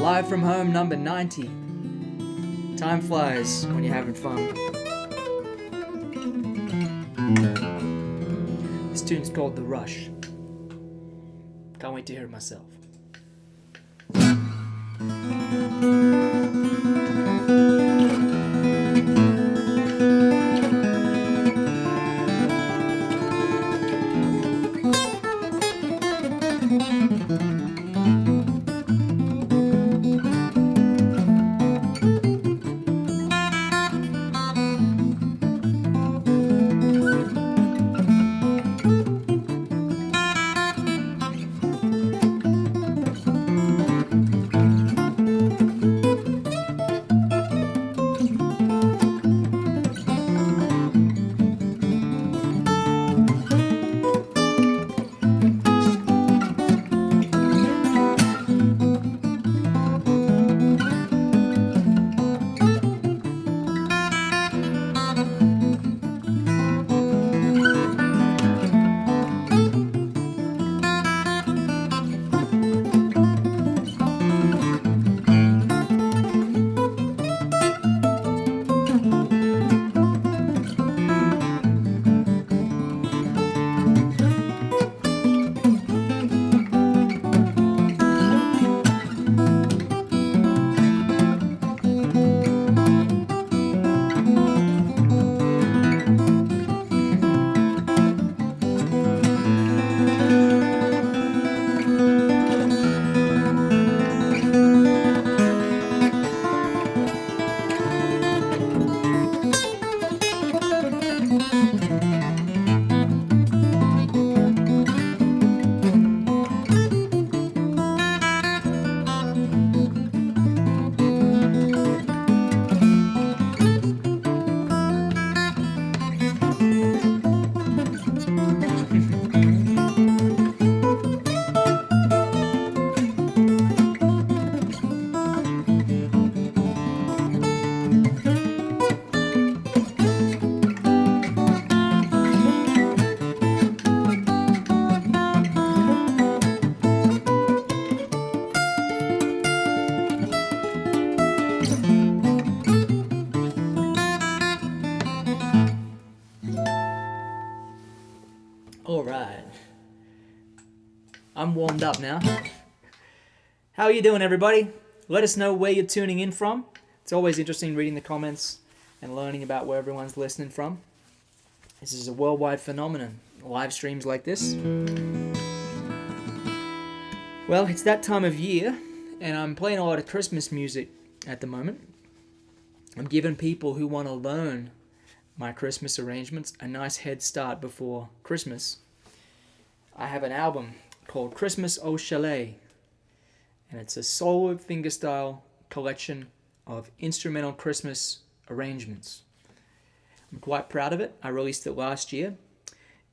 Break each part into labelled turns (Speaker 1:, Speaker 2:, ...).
Speaker 1: Live from home number 90. Time flies when you're having fun. This tune's called The Rush. Can't wait to hear it myself. Alright. I'm warmed up now. How are you doing, everybody? Let us know where you're tuning in from. It's always interesting reading the comments and learning about where everyone's listening from. This is a worldwide phenomenon, live streams like this. Well, it's that time of year, and I'm playing a lot of Christmas music at the moment. I'm giving people who want to learn my Christmas arrangements a nice head start before Christmas. I have an album called Christmas au Chalet, and it's a solo fingerstyle collection of instrumental Christmas arrangements. I'm quite proud of it. I released it last year,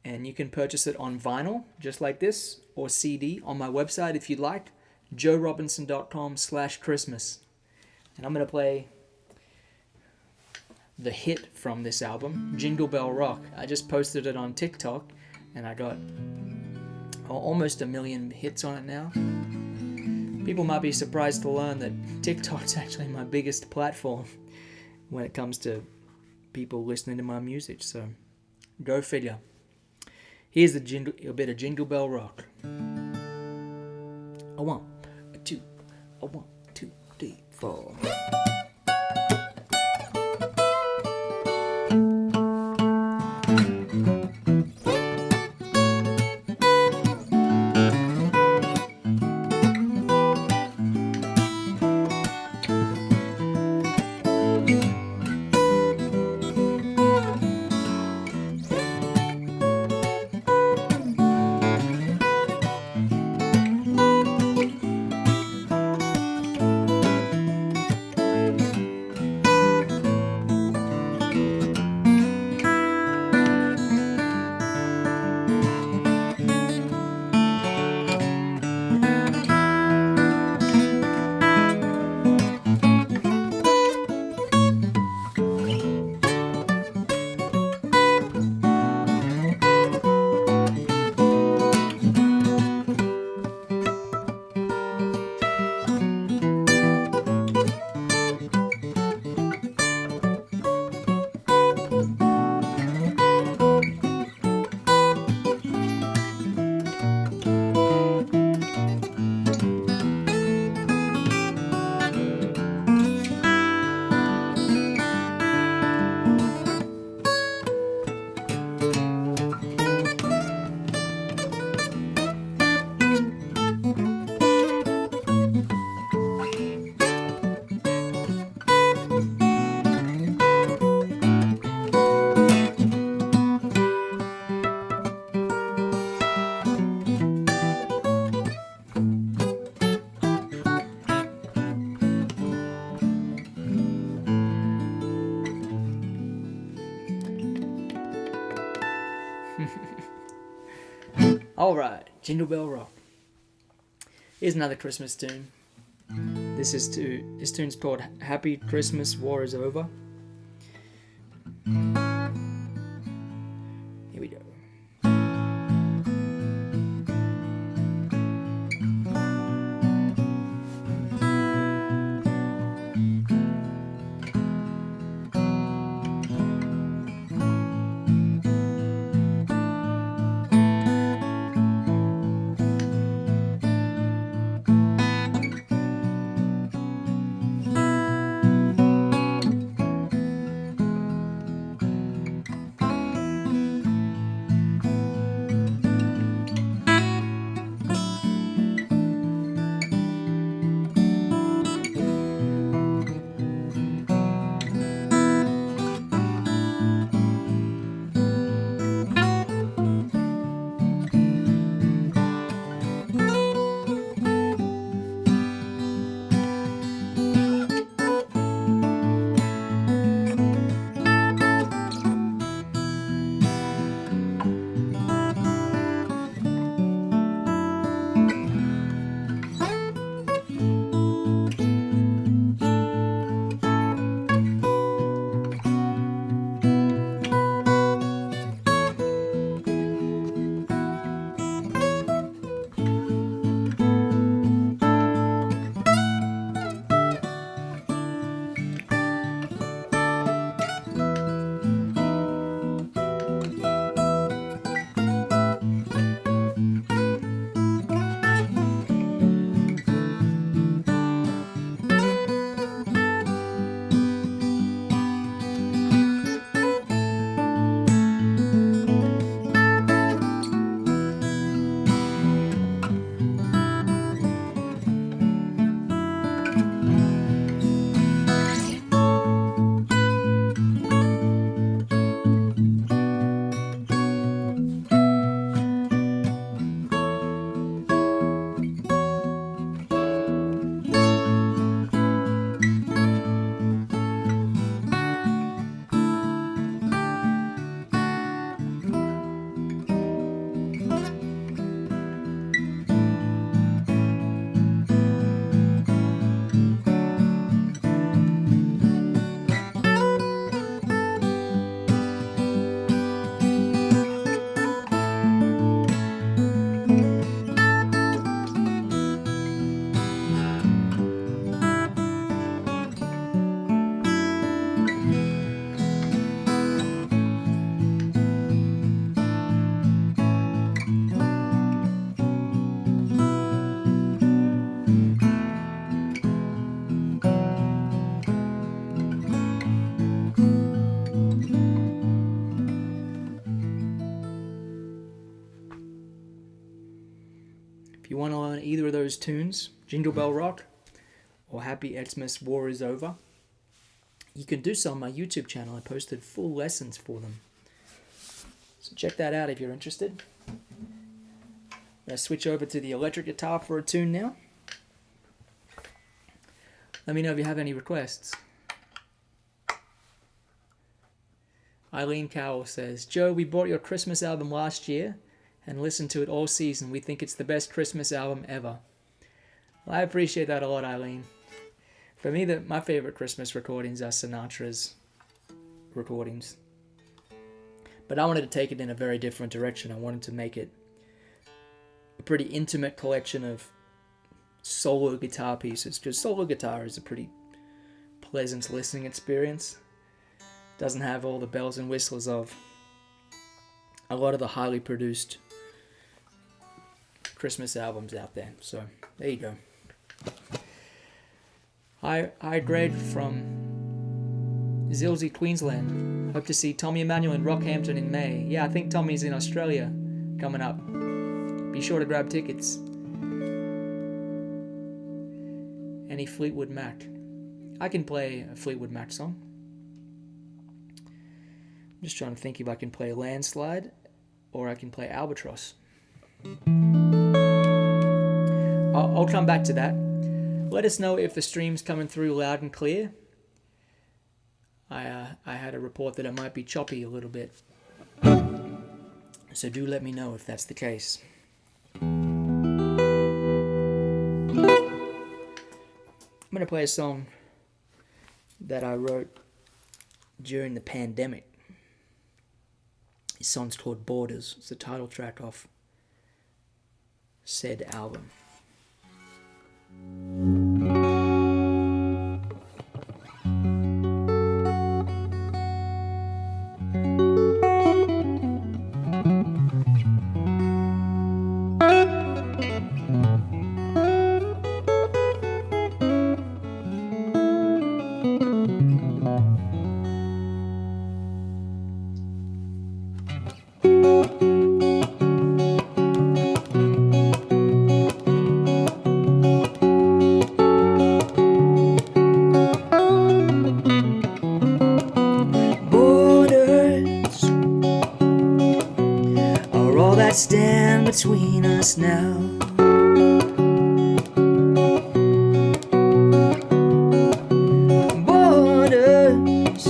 Speaker 1: and you can purchase it on vinyl, just like this, or CD on my website if you'd like, joerobinson.com/Christmas. And I'm going to play the hit from this album, Jingle Bell Rock. I just posted it on TikTok, and I got almost 1 million hits on it now. People might be surprised to learn that TikTok's actually my biggest platform when it comes to people listening to my music, so go figure. Here's a bit of Jingle Bell Rock. A 1, a 2, a 1, 2, 3, 4. Alright, Jingle Bell Rock. Here's another Christmas tune. This tune's called Happy Christmas, War is Over. Here we go. If you want to learn either of those tunes, Jingle Bell Rock or Happy Xmas War is Over, you can do so on my YouTube channel. I posted full lessons for them. So check that out if you're interested. I'm going to switch over to the electric guitar for a tune now. Let me know if you have any requests. Eileen Cowell says, Joe, we bought your Christmas album last year and listened to it all season. We think it's the best Christmas album ever. Well, I appreciate that a lot, Eileen. For me, my favorite Christmas recordings are Sinatra's recordings. But I wanted to take it in a very different direction. I wanted to make it a pretty intimate collection of solo guitar pieces, because solo guitar is a pretty pleasant listening experience. Doesn't have all the bells and whistles of a lot of the highly produced Christmas albums out there. So there you go. Hi Greg from Zilsey, Queensland. Hope to see Tommy Emmanuel in Rockhampton in May. Yeah, I think Tommy's in Australia coming up. Be sure to grab tickets. Any Fleetwood Mac? I can play a Fleetwood Mac song. I'm just trying to think if I can play Landslide or I can play Albatross. I'll come back to that. Let us know if the stream's coming through loud and clear. I had a report that it might be choppy a little bit. So do let me know if that's the case. I'm going to play a song that I wrote during the pandemic. This song's called Borders. It's the title track off said album. Stand between us now. Borders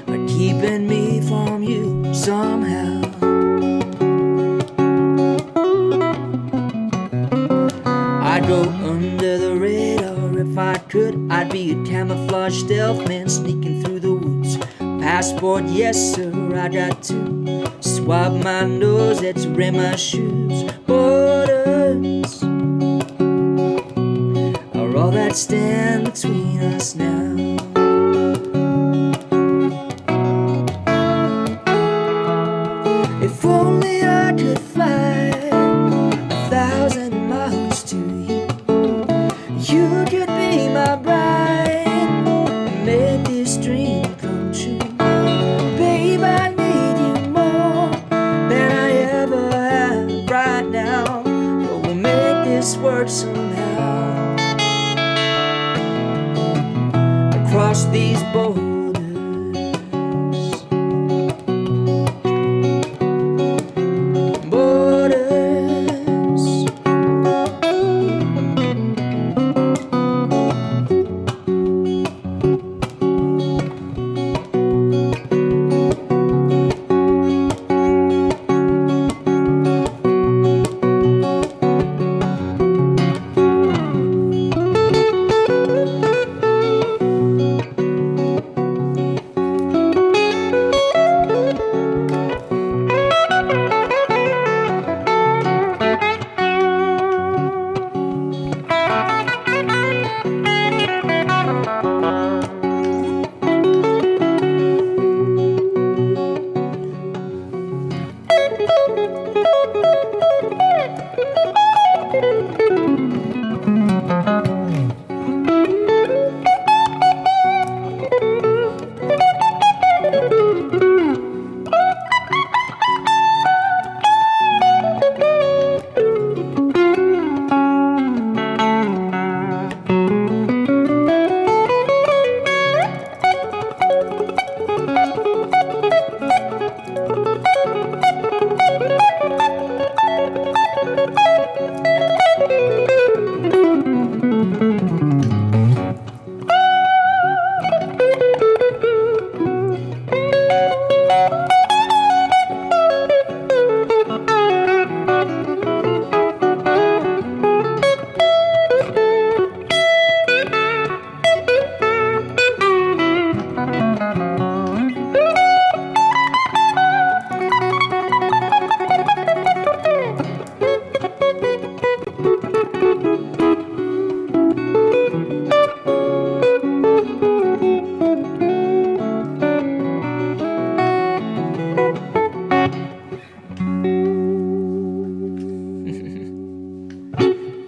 Speaker 1: are keeping me from you somehow. I'd go under the radar if I could. I'd be a camouflage stealth man sneaking through the woods. Passport, yes sir, I got to swab my nose, that's rim my shoes. Borders are all that stand between us now. If only I could fly 1,000 miles to you, you could be my bride and make this dream come true. Babe, I need you more than I ever have right now, but we'll make this work somehow. Across these borders,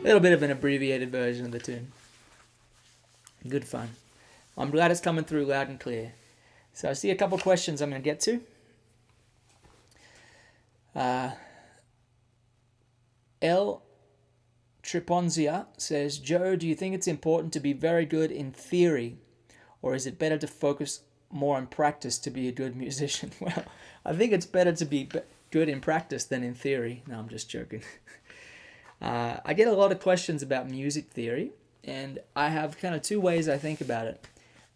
Speaker 1: little bit of an abbreviated version of the tune. Good fun. I'm glad it's coming through loud and clear. So I see a couple questions I'm going to get to. L. Triponzia says, Joe, do you think it's important to be very good in theory, or is it better to focus more on practice to be a good musician? Well, I think it's better to be good in practice than in theory. No, I'm just joking. I get a lot of questions about music theory, and I have kind of two ways I think about it.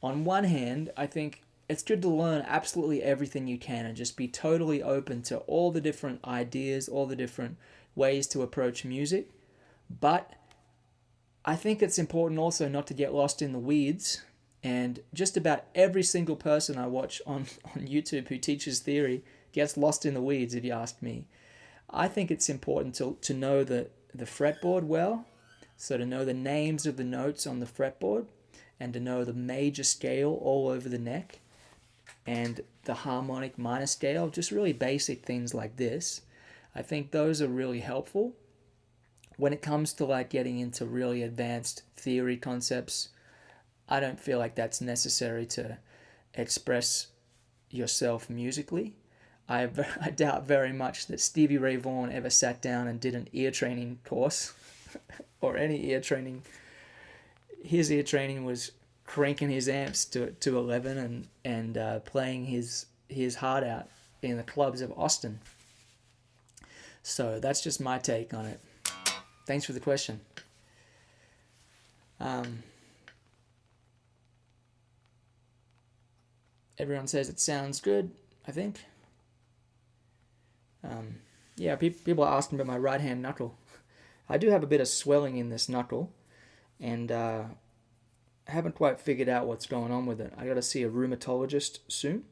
Speaker 1: On one hand, I think it's good to learn absolutely everything you can and just be totally open to all the different ideas, all the different ways to approach music. But I think it's important also not to get lost in the weeds. And just about every single person I watch on YouTube who teaches theory gets lost in the weeds, if you ask me. I think it's important to know the fretboard well, so to know the names of the notes on the fretboard, and to know the major scale all over the neck, and the harmonic minor scale, just really basic things like this. I think those are really helpful. When it comes to like getting into really advanced theory concepts, I don't feel like that's necessary to express yourself musically. I doubt very much that Stevie Ray Vaughan ever sat down and did an ear training course or any ear training. His ear training was cranking his amps to 11 and playing his heart out in the clubs of Austin. So that's just my take on it. Thanks for the question. Everyone says it sounds good, I think. Yeah, people are asking about my right hand knuckle. I do have a bit of swelling in this knuckle, and I haven't quite figured out what's going on with it. I got to see a rheumatologist soon,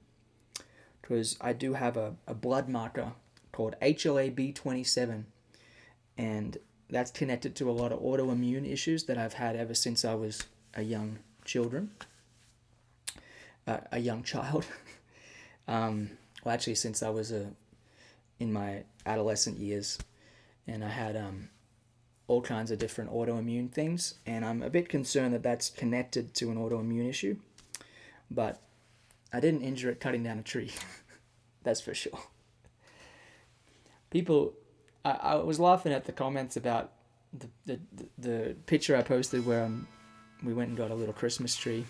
Speaker 1: because I do have a blood marker called HLA-B27, and that's connected to a lot of autoimmune issues that I've had ever since I was a young child. Well, actually, since I was in my adolescent years, and I had all kinds of different autoimmune things, and I'm a bit concerned that that's connected to an autoimmune issue, but I didn't injure it cutting down a tree. That's for sure. People, I was laughing at the comments about the picture I posted where we went and got a little Christmas tree.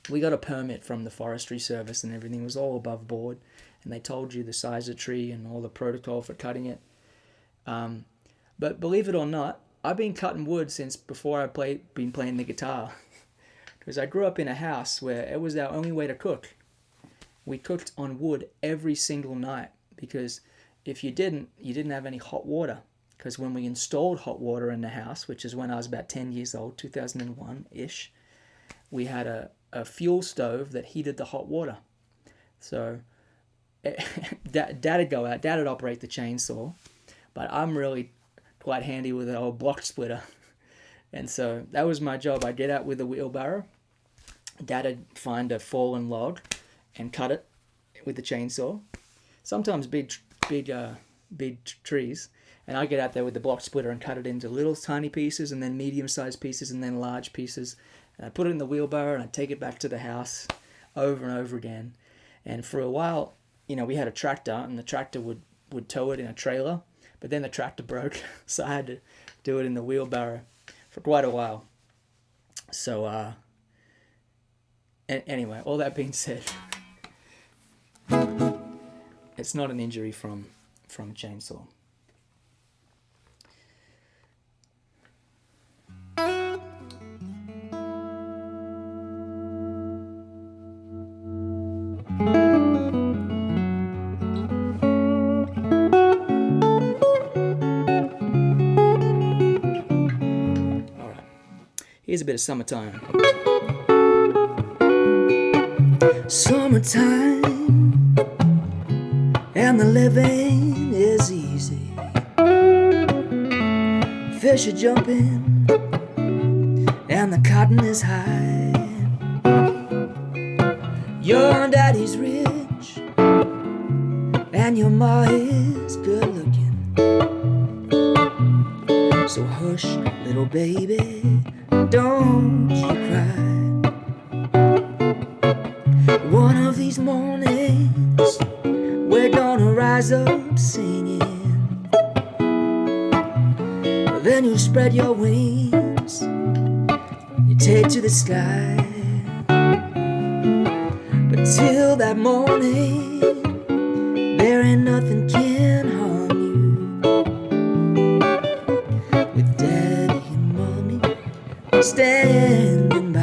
Speaker 1: We got a permit from the Forestry Service and everything. It was all above board, and they told you the size of the tree and all the protocol for cutting it. But believe it or not, I've been cutting wood since before I've been playing the guitar. Because I grew up in a house where it was our only way to cook. We cooked on wood every single night, because if you didn't have any hot water. Because when we installed hot water in the house, which is when I was about 10 years old, 2001-ish, we had a fuel stove that heated the hot water. So Dad'd go out, Dad'd operate the chainsaw, but I'm really quite handy with an old block splitter. And so that was my job. I'd get out with a wheelbarrow, Dad'd find a fallen log and cut it with the chainsaw. Sometimes big trees. And I get out there with the block splitter and cut it into little tiny pieces, and then medium-sized pieces, and then large pieces. And I put it in the wheelbarrow, and I take it back to the house over and over again. And for a while, we had a tractor, and the tractor would tow it in a trailer. But then the tractor broke, so I had to do it in the wheelbarrow for quite a while. So, anyway, all that being said, it's not an injury from a chainsaw. Here's a bit of Summertime. Summertime, and the living is easy. Fish are jumping, and the cotton is high. Your daddy's rich, and your ma is good looking. So hush, little baby, don't you cry. One of these mornings, we're gonna rise up singing. Then you spread your wings, you take to the sky. But till that morning, there ain't nothing can harm you. With daddy and mommy standing by.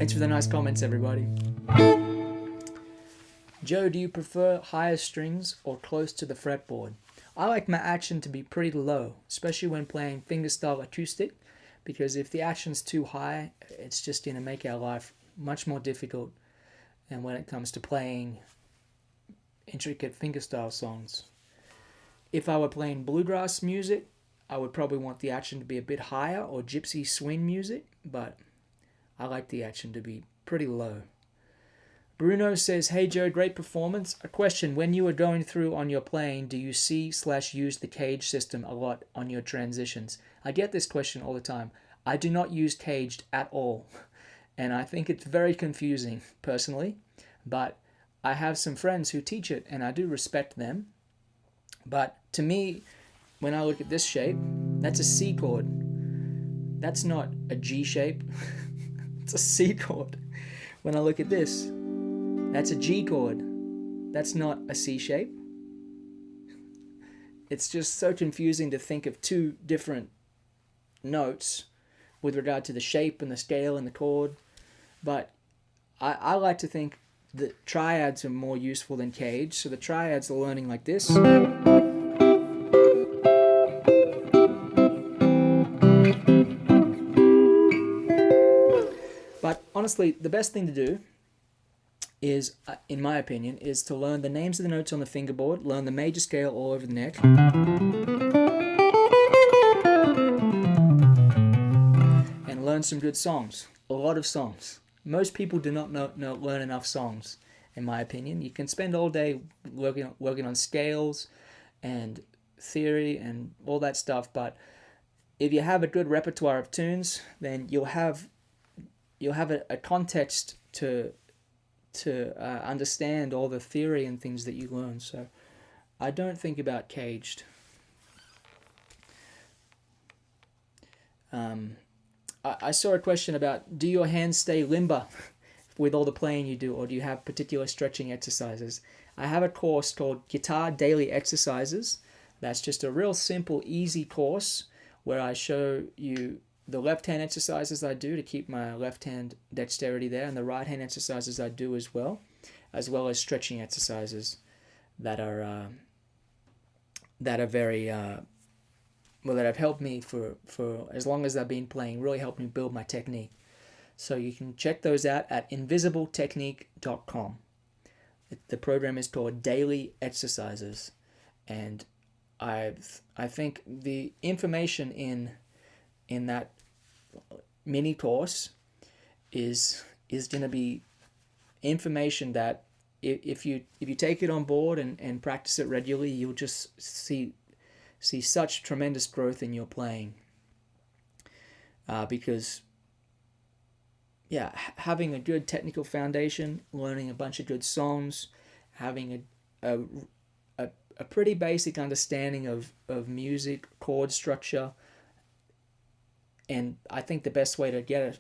Speaker 1: Thanks for the nice comments, everybody. Joe, do you prefer higher strings or close to the fretboard? I like my action to be pretty low, especially when playing fingerstyle acoustic, because if the action's too high, it's just going to make our life much more difficult. And when it comes to playing intricate fingerstyle songs, if I were playing bluegrass music, I would probably want the action to be a bit higher, or gypsy swing music, but I like the action to be pretty low. Bruno says, hey Joe, great performance. A question, when you are going through on your playing, do you see/use the cage system a lot on your transitions? I get this question all the time. I do not use caged at all, and I think it's very confusing personally, but I have some friends who teach it and I do respect them. But to me, when I look at this shape, that's a C chord. That's not a G shape. It's a C chord. When I look at this, that's a G chord. That's not a C shape. It's just so confusing to think of two different notes with regard to the shape and the scale and the chord. But I like to think that triads are more useful than cage. So the triads are learning like this. But honestly, the best thing to do is, in my opinion, is to learn the names of the notes on the fingerboard, learn the major scale all over the neck, and learn some good songs. A lot of songs. Most people do not learn enough songs, in my opinion. You can spend all day working on scales and theory and all that stuff, but if you have a good repertoire of tunes, then you'll have a context to understand all the theory and things that you learn. So I don't think about caged. I saw a question about, do your hands stay limber with all the playing you do, or do you have particular stretching exercises? I have a course called Guitar Daily Exercises. That's just a real simple, easy course where I show you the left hand exercises I do to keep my left hand dexterity there, and the right hand exercises I do as well as stretching exercises that are very that have helped me for as long as I've been playing, really helped me build my technique. So you can check those out at invisibletechnique.com. The program is called Daily Exercises, and I think the information in that mini course is going to be information that if you take it on board and practice it regularly, you'll just see such tremendous growth in your playing. Because having a good technical foundation, learning a bunch of good songs, having a pretty basic understanding of music, chord structure, and I think the best way to get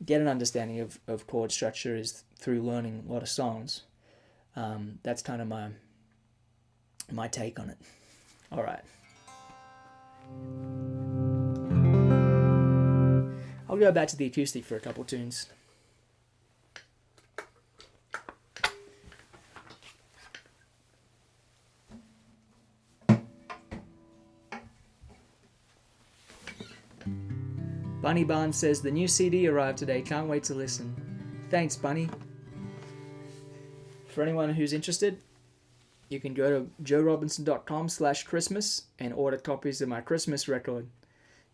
Speaker 1: an understanding of chord structure is through learning a lot of songs. That's kind of my take on it. All right. I'll go back to the acoustic for a couple tunes. Bunny Barnes says, the new CD arrived today. Can't wait to listen. Thanks, Bunny. For anyone who's interested, you can go to joerobinson.com/Christmas and order copies of my Christmas record.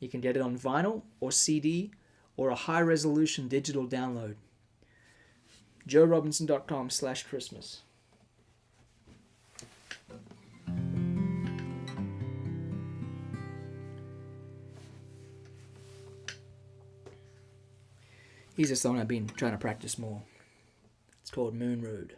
Speaker 1: You can get it on vinyl or CD or a high-resolution digital download. joerobinson.com/Christmas. Here's a song I've been trying to practice more. It's called Moon Road.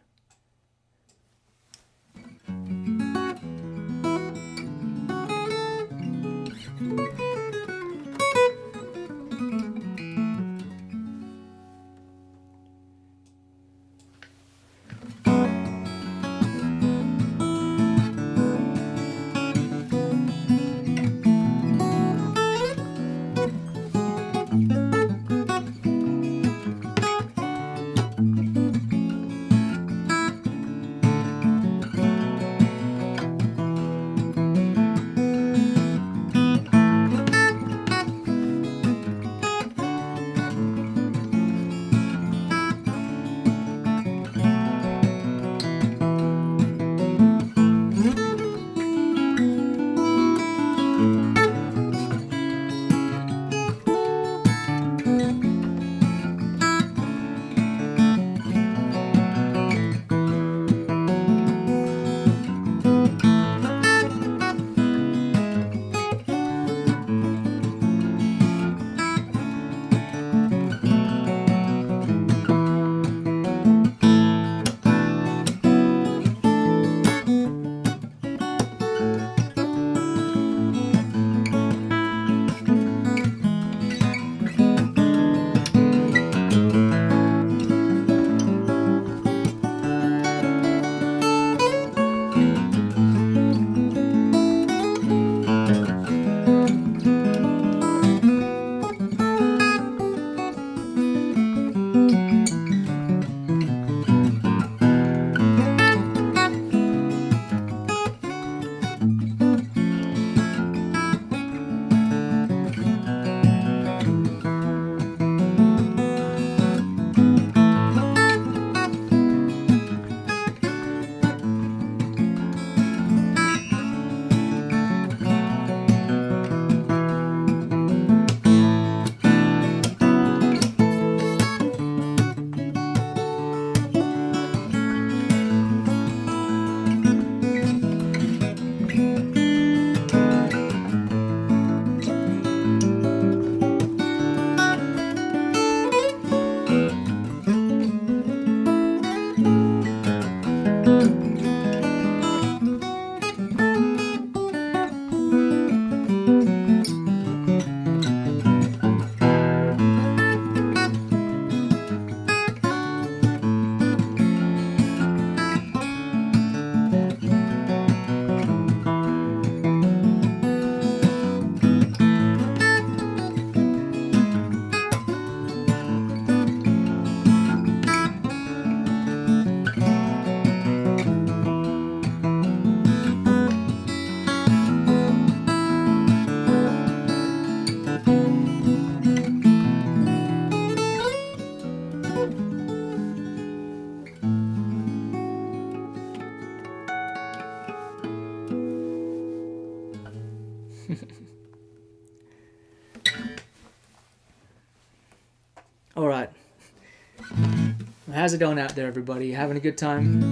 Speaker 1: How's it going out there, everybody? Having a good time?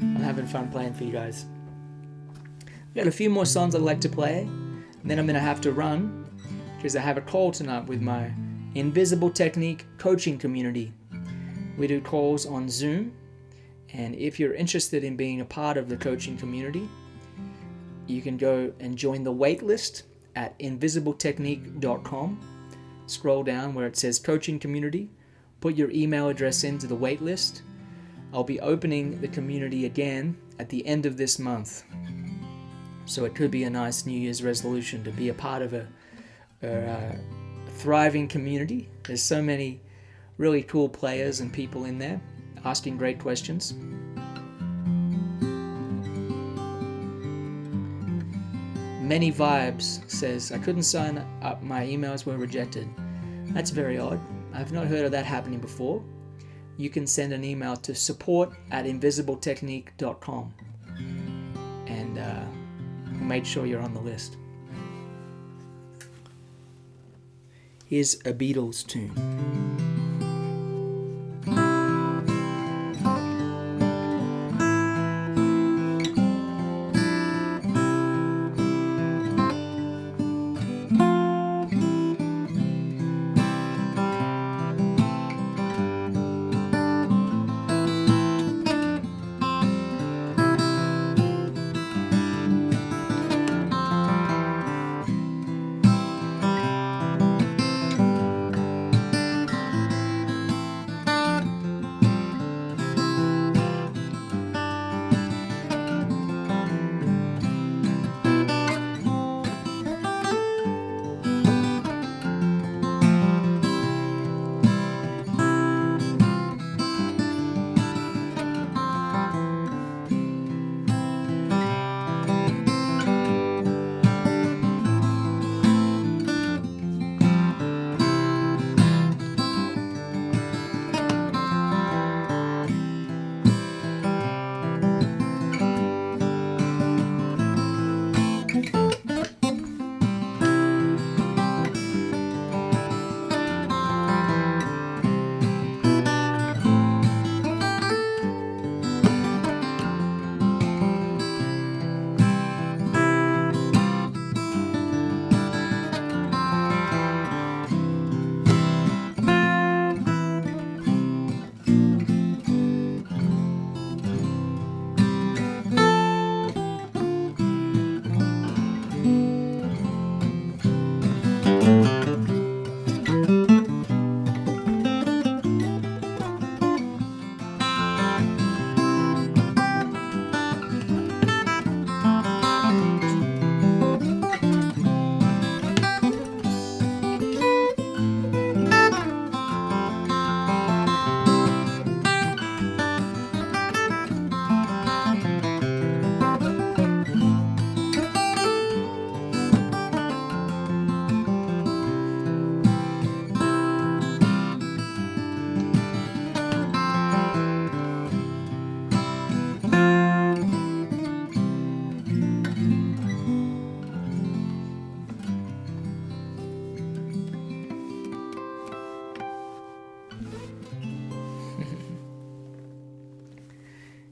Speaker 1: I'm having fun playing for you guys. I've got a few more songs I'd like to play, and then I'm going to have to run because I have a call tonight with my Invisible Technique coaching community. We do calls on Zoom, and if you're interested in being a part of the coaching community, you can go and join the waitlist at invisibletechnique.com. Scroll down where it says coaching community, put your email address into the waitlist. I'll be opening the community again at the end of this month. So it could be a nice New Year's resolution to be a part of a thriving community. There's so many really cool players and people in there asking great questions. Many Vibes says, I couldn't sign up, my emails were rejected. That's very odd. I've not heard of that happening before. You can send an email to support@invisibletechnique.com and make sure you're on the list. Here's a Beatles tune.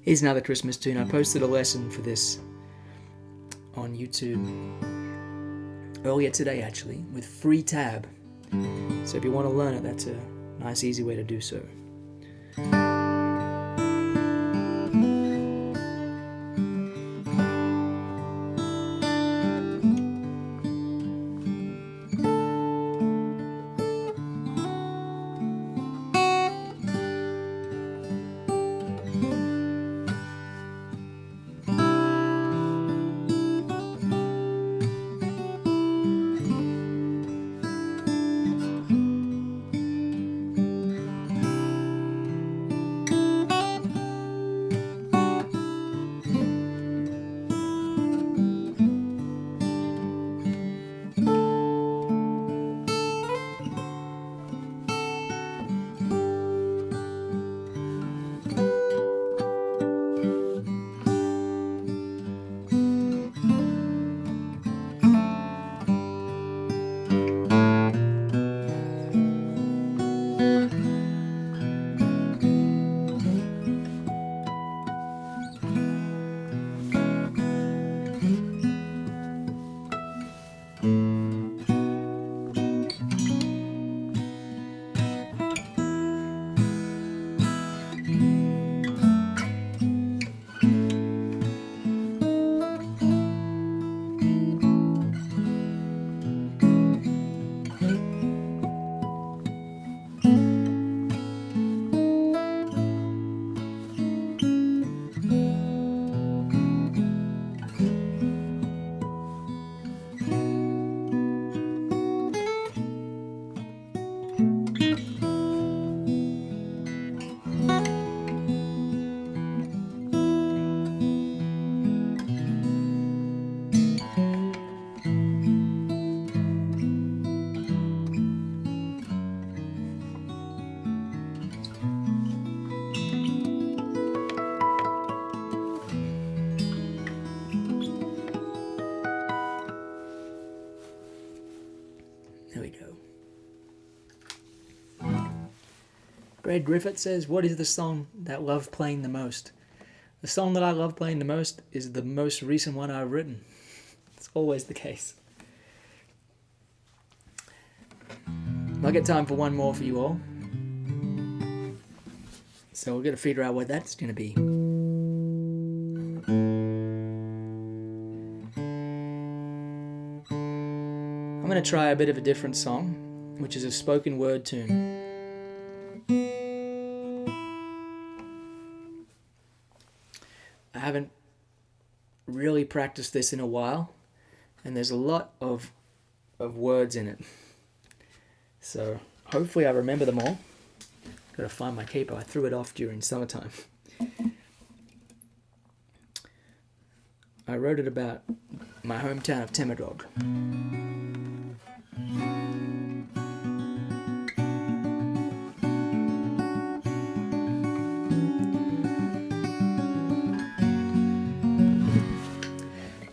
Speaker 1: Here's another Christmas tune. I posted a lesson for this on YouTube earlier today, actually, with free tab. So if you want to learn it, that's a nice, easy way to do so. Brad Griffith says, what is the song that I love playing the most? The song that I love playing the most is the most recent one I've written. It's always the case. I get time for one more for you all. So we're going to figure out what that's going to be. I'm going to try a bit of a different song, which is a spoken word tune. I haven't really practiced this in a while, and there's a lot of words in it. So hopefully I remember them all. Gotta find my capo. I threw it off during summertime. I wrote it about my hometown of Temerdog.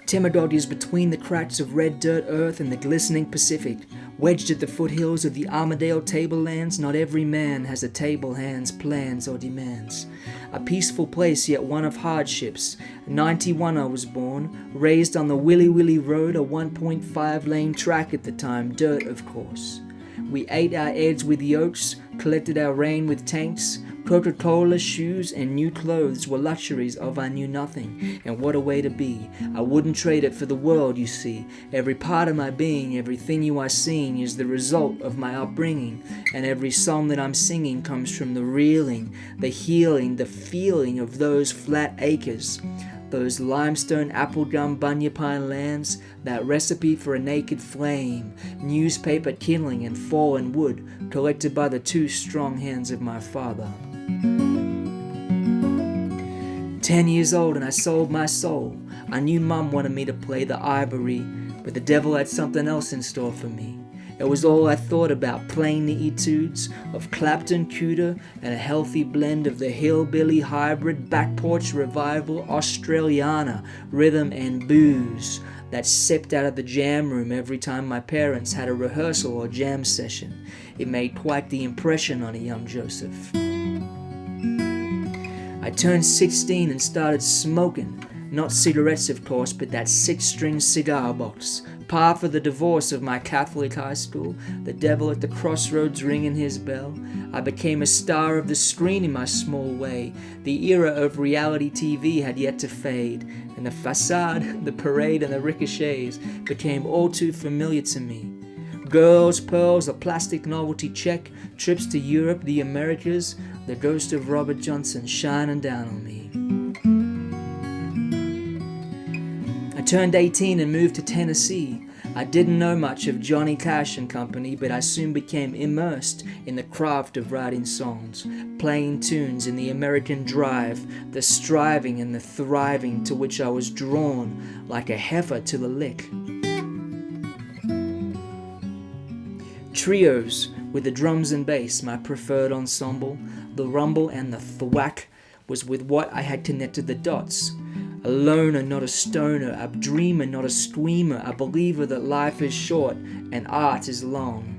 Speaker 1: Temerdog is between the cracks of red dirt earth and the glistening Pacific. Wedged at the foothills of the Armadale tablelands, not every man has a table hand's plans or demands. A peaceful place, yet one of hardships. 91 I was born, raised on the Willy Willy Road, a 1.5 lane track at the time, dirt of course. We ate our eggs with yolks, collected our rain with tanks. Coca-Cola, shoes, and new clothes were luxuries of I knew nothing, and what a way to be. I wouldn't trade it for the world, you see. Every part of my being, everything you are seeing is the result of my upbringing, and every song that I'm singing comes from the reeling, the healing, the feeling of those flat acres. Those limestone applegum bunya pine lands, that recipe for a naked flame, newspaper kindling and fallen wood, collected by the two strong hands of my father. 10 years old and I sold my soul. I knew Mum wanted me to play the ivory, but the devil had something else in store for me. It was all I thought about, playing the etudes of Clapton, Cooter, and a healthy blend of the hillbilly hybrid, back porch revival, Australiana, rhythm and booze that sipped out of the jam room every time my parents had a rehearsal or jam session. It made quite the impression on a young Joseph. I turned 16 and started smoking. Not cigarettes, of course, but that 6-string cigar box. Par for the divorce of my Catholic high school, the devil at the crossroads ringing his bell. I became a star of the screen in my small way. The era of reality TV had yet to fade, and the facade, the parade, and the ricochets became all too familiar to me. Girls, pearls, a plastic novelty check, trips to Europe, the Americas, the ghost of Robert Johnson shining down on me. I turned 18 and moved to Tennessee. I didn't know much of Johnny Cash and Company, but I soon became immersed in the craft of writing songs, playing tunes in the American drive, the striving and the thriving to which I was drawn like a heifer to the lick. Trios with the drums and bass, my preferred ensemble. The rumble and the thwack was with what I had connected the dots. A loner, not a stoner, a dreamer, not a screamer, a believer that life is short and art is long.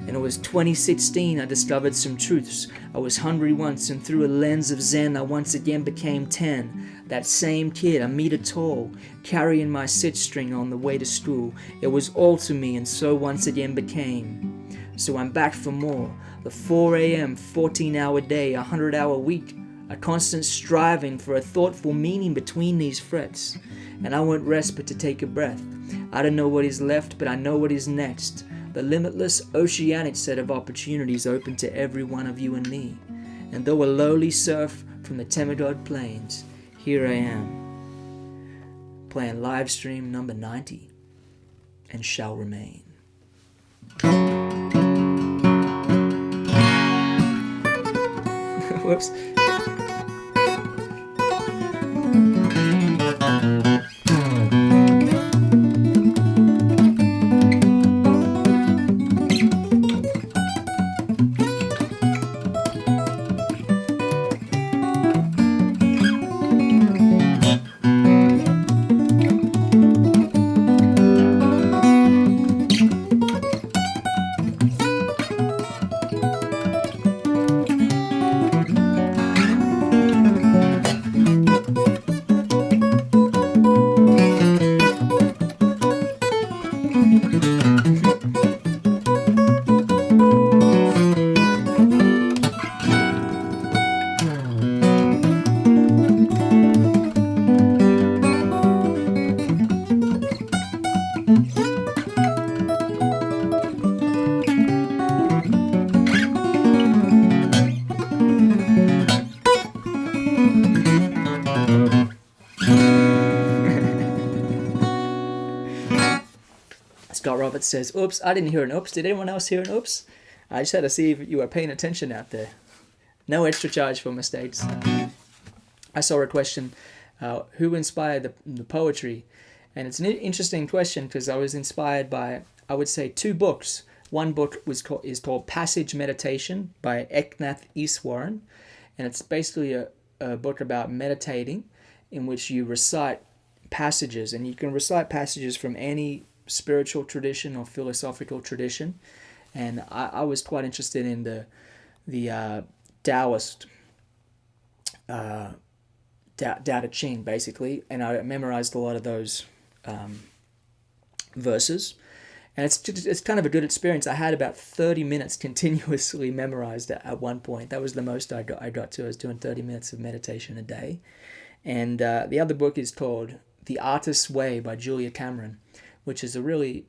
Speaker 1: And it was 2016 I discovered some truths. I was hungry once, and through a lens of Zen I once again became 10. That same kid, a meter tall, carrying my sit-string on the way to school. It was all to me, and so once again became. So I'm back for more. The 4 a.m., 14-hour day, 100-hour week. A constant striving for a thoughtful meaning between these frets. And I won't rest but to take a breath. I don't know what is left, but I know what is next. The limitless oceanic set of opportunities open to every one of you and me. And though a lowly serf from the Temerdog plains, here I am, playing live stream number 90, and shall remain. Whoops. says, oops, I didn't hear an oops. Did anyone else hear an oops? I just had to see if you were paying attention out there. No extra charge for mistakes. I saw a question, who inspired the poetry? And it's an interesting question because I was inspired by, I would say, 2 books. One book is called Passage Meditation by Eknath Easwaran. And it's basically a book about meditating in which you recite passages. And you can recite passages from any spiritual tradition or philosophical tradition. And I was quite interested in the Taoist Tao Te Ching, basically, and I memorized a lot of those verses, and it's kind of a good experience. I had about 30 minutes continuously memorized at one point. That was the most I got to. I was doing 30 minutes of meditation a day, and the other book is called The Artist's Way by Julia Cameron, which is a really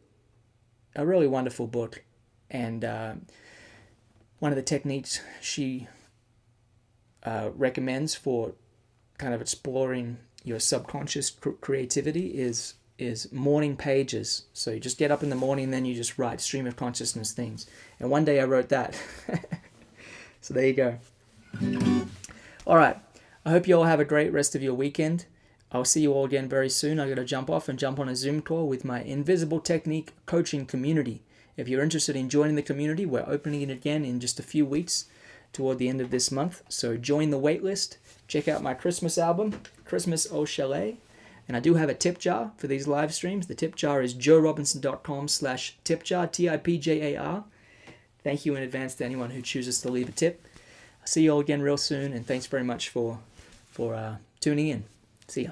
Speaker 1: wonderful book, and one of the techniques she recommends for kind of exploring your subconscious creativity is morning pages. So you just get up in the morning and then you just write stream of consciousness things. And one day I wrote that. So there you go. All right. I hope you all have a great rest of your weekend. I'll see you all again very soon. I got to jump off and jump on a Zoom call with my Invisible Technique coaching community. If you're interested in joining the community, we're opening it again in just a few weeks toward the end of this month. So join the waitlist. Check out my Christmas album, Christmas Au Chalet. And I do have a tip jar for these live streams. The tip jar is joerobinson.com/tipjar, TIPJAR. Thank you in advance to anyone who chooses to leave a tip. I'll see you all again real soon, and thanks very much for tuning in. See ya.